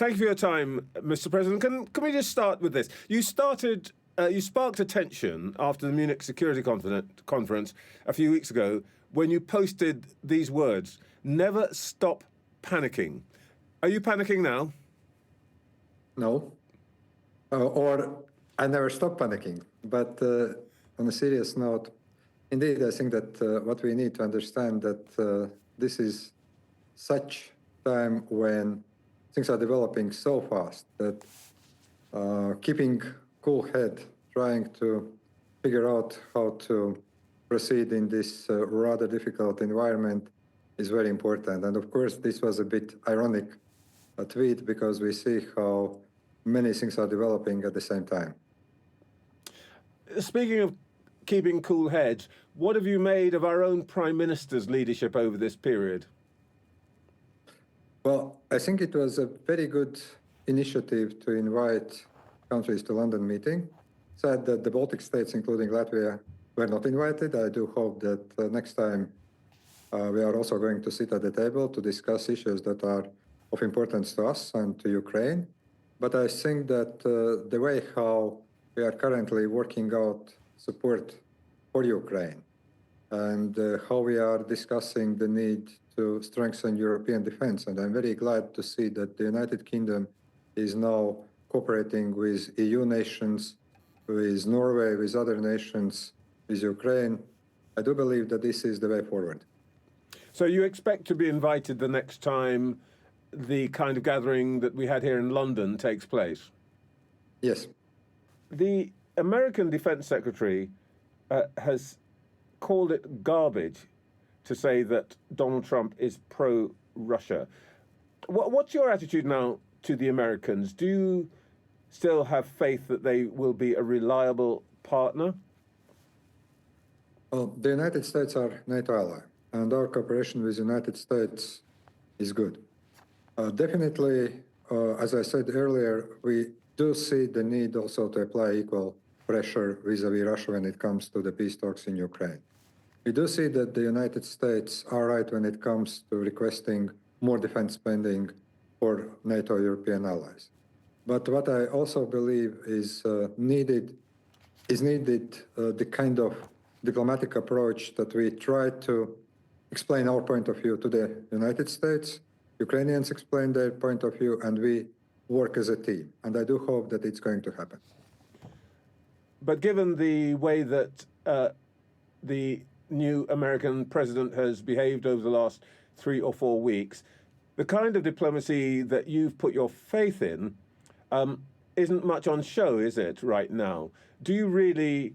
Thank you for your time, Mr. President. Can we just start with this? You sparked attention after the Munich Security Conference a few weeks ago when you posted these words, "Never stop panicking." Are you panicking now? No. Or I never stop panicking. But on a serious note, indeed, I think that what we need to understand that this is such time when things are developing so fast that keeping cool head, trying to figure out how to proceed in this rather difficult environment is very important. And of course, this was a bit ironic tweet because we see how many things are developing at the same time. Speaking of keeping cool heads, what have you made of our own Prime Minister's leadership over this period? Well, I think it was a very good initiative to invite countries to London meeting. Sad that the Baltic states, including Latvia, were not invited. I do hope that next time we are also going to sit at the table to discuss issues that are of importance to us and to Ukraine. But I think that the way how we are currently working out support for Ukraine and how we are discussing the need to strengthen European defense. And I'm very glad to see that the United Kingdom is now cooperating with EU nations, with Norway, with other nations, with Ukraine. I do believe that this is the way forward. So you expect to be invited the next time the kind of gathering that we had here in London takes place? Yes. The American Defense Secretary has called it garbage to say that Donald Trump is pro-Russia. What's your attitude now to the Americans? Do you still have faith that they will be a reliable partner? Well, the United States are NATO ally, and our cooperation with the United States is good. Definitely, as I said earlier, we do see the need also to apply equal pressure vis-à-vis Russia when it comes to the peace talks in Ukraine. We do see that the United States are right when it comes to requesting more defense spending for NATO European allies. But what I also believe is needed the kind of diplomatic approach that we try to explain our point of view to the United States, Ukrainians explain their point of view, and we work as a team. And I do hope that it's going to happen. But given the way that the new American president has behaved over the last 3 or 4 weeks, the kind of diplomacy that you've put your faith in isn't much on show, is it, right now? Do you really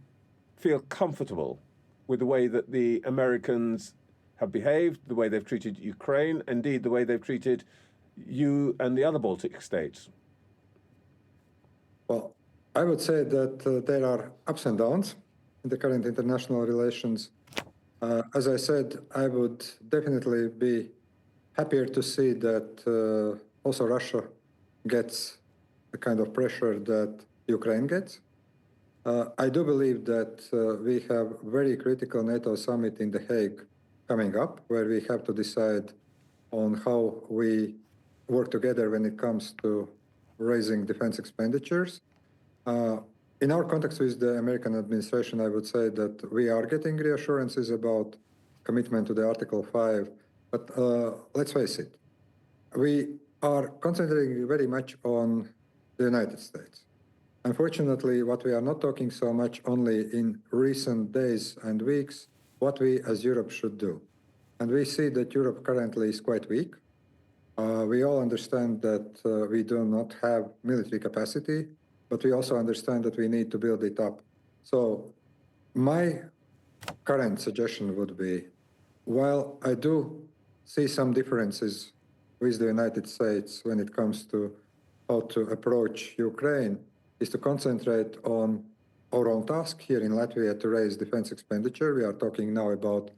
feel comfortable with the way that the Americans have behaved, the way they've treated Ukraine, indeed the way they've treated you and the other Baltic states? Well, I would say that there are ups and downs in the current international relations. As I said, I would definitely be happier to see that also Russia gets the kind of pressure that Ukraine gets. I do believe that we have a very critical NATO summit in The Hague coming up, where we have to decide on how we work together when it comes to raising defense expenditures. In our context with the American administration, I would say that we are getting reassurances about commitment to the Article 5, but let's face it, we are concentrating very much on the United States. Unfortunately, what we are not talking so much only in recent days and weeks, what we as Europe should do. And we see that Europe currently is quite weak. We all understand that we do not have military capacity, but we also understand that we need to build it up. So my current suggestion would be, while I do see some differences with the United States when it comes to how to approach Ukraine, is to concentrate on our own task here in Latvia to raise defense expenditure. We are talking now about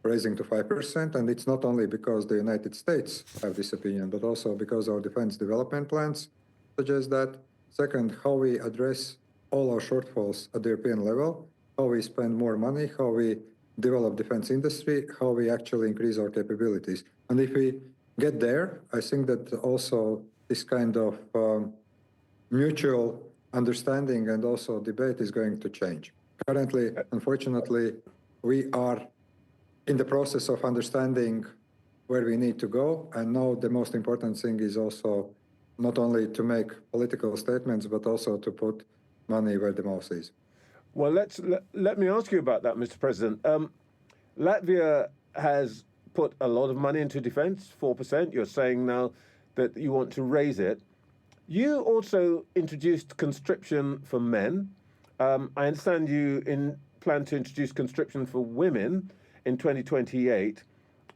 raising to 5%, and it's not only because the United States have this opinion, but also because our defense development plans suggest that. Second, how we address all our shortfalls at the European level, how we spend more money, how we develop defense industry, how we actually increase our capabilities. And if we get there, I think that also this kind of mutual understanding and also debate is going to change. Currently, unfortunately, we are in the process of understanding where we need to go. And now the most important thing is also not only to make political statements, but also to put money where the mouth is. Well, let me ask you about that, Mr. President. Latvia has put a lot of money into defense, 4%. You're saying now that you want to raise it. You also introduced conscription for men. I understand you plan to introduce conscription for women in 2028.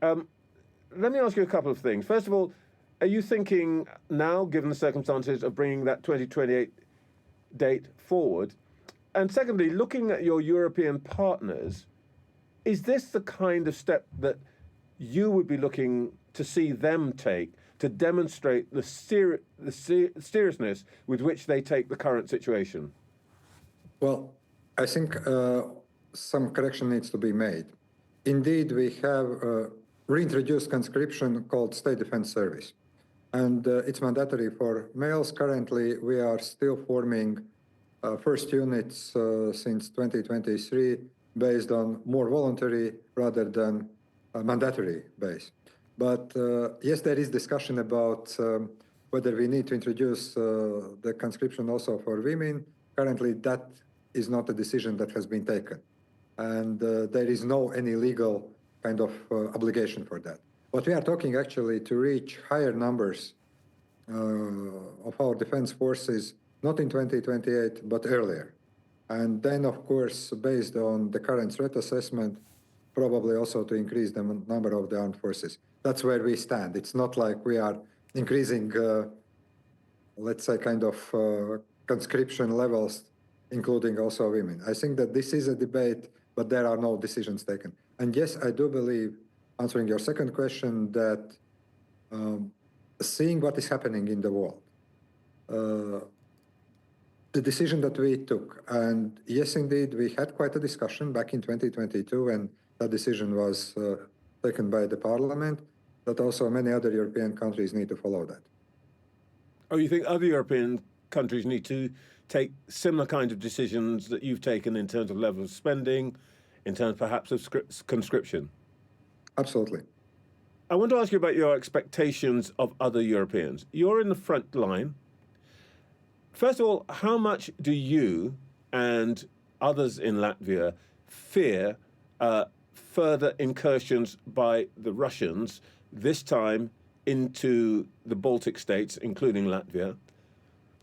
Let me ask you a couple of things. First of all, are you thinking now, given the circumstances, of bringing that 2028 date forward? And secondly, looking at your European partners, is this the kind of step that you would be looking to see them take to demonstrate the seriousness with which they take the current situation? Well, I think some correction needs to be made. Indeed, we have reintroduced conscription called State Defense Service. And it's mandatory for males. Currently, we are still forming first units since 2023 based on more voluntary rather than mandatory base. But yes, there is discussion about whether we need to introduce the conscription also for women. Currently, that is not a decision that has been taken. And there is no any legal kind of obligation for that. What we are talking actually to reach higher numbers of our defense forces, not in 2028, but earlier. And then, of course, based on the current threat assessment, probably also to increase the number of the armed forces. That's where we stand. It's not like we are increasing, let's say, kind of conscription levels, including also women. I think that this is a debate, but there are no decisions taken. And yes, I do believe, answering your second question, that seeing what is happening in the world, the decision that we took, and yes, indeed, we had quite a discussion back in 2022, and that decision was taken by the parliament, that also many other European countries need to follow that. Oh, you think other European countries need to take similar kinds of decisions that you've taken in terms of level of spending, in terms perhaps of conscription? Absolutely. I want to ask you about your expectations of other Europeans. You're in the front line. First of all, how much do you and others in Latvia fear further incursions by the Russians, this time into the Baltic states, including Latvia?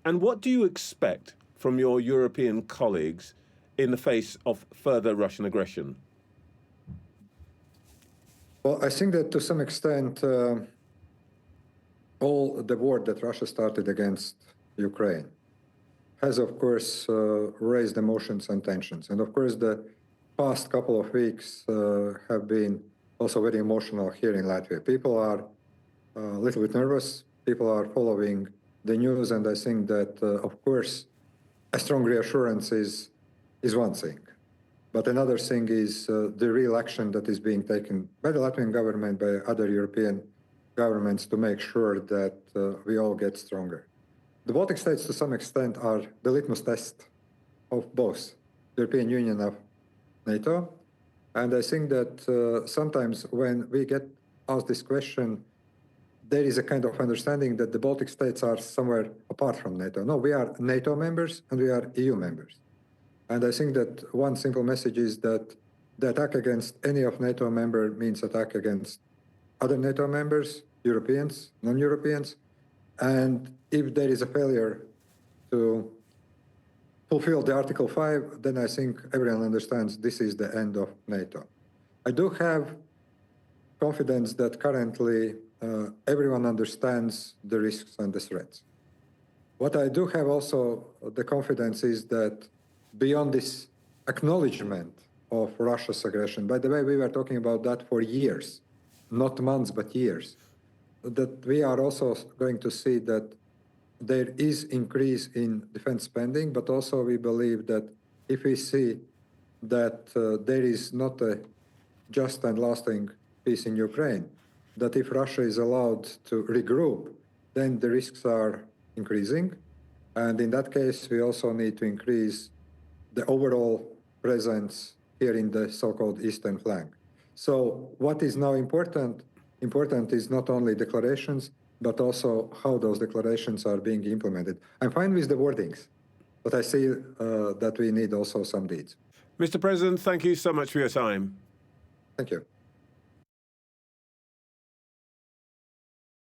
And what do you expect from your European colleagues in the face of further Russian aggression? Well, I think that to some extent, all the war that Russia started against Ukraine has, of course, raised emotions and tensions. And of course, the past couple of weeks have been also very emotional here in Latvia. People are a little bit nervous. People are following the news. And I think that, of course, a strong reassurance is one thing. But another thing is the real action that is being taken by the Latvian government, by other European governments to make sure that we all get stronger. The Baltic states, to some extent, are the litmus test of both the European Union and NATO. And I think that sometimes when we get asked this question, there is a kind of understanding that the Baltic states are somewhere apart from NATO. No, we are NATO members and we are EU members. And I think that one simple message is that the attack against any of NATO member means attack against other NATO members, Europeans, non-Europeans. And if there is a failure to fulfill the Article 5, then I think everyone understands this is the end of NATO. I do have confidence that currently everyone understands the risks and the threats. What I do have also the confidence is that beyond this acknowledgement of Russia's aggression, by the way, we were talking about that for years, not months, but years, that we are also going to see that there is increase in defense spending, but also we believe that if we see that there is not a just and lasting peace in Ukraine, that if Russia is allowed to regroup then the risks are increasing. And in that case, we also need to increase the overall presence here in the so-called eastern flank. So what is now important is not only declarations, but also how those declarations are being implemented. I'm fine with the wordings, but I see that we need also some deeds. Mr. President, thank you so much for your time. Thank you.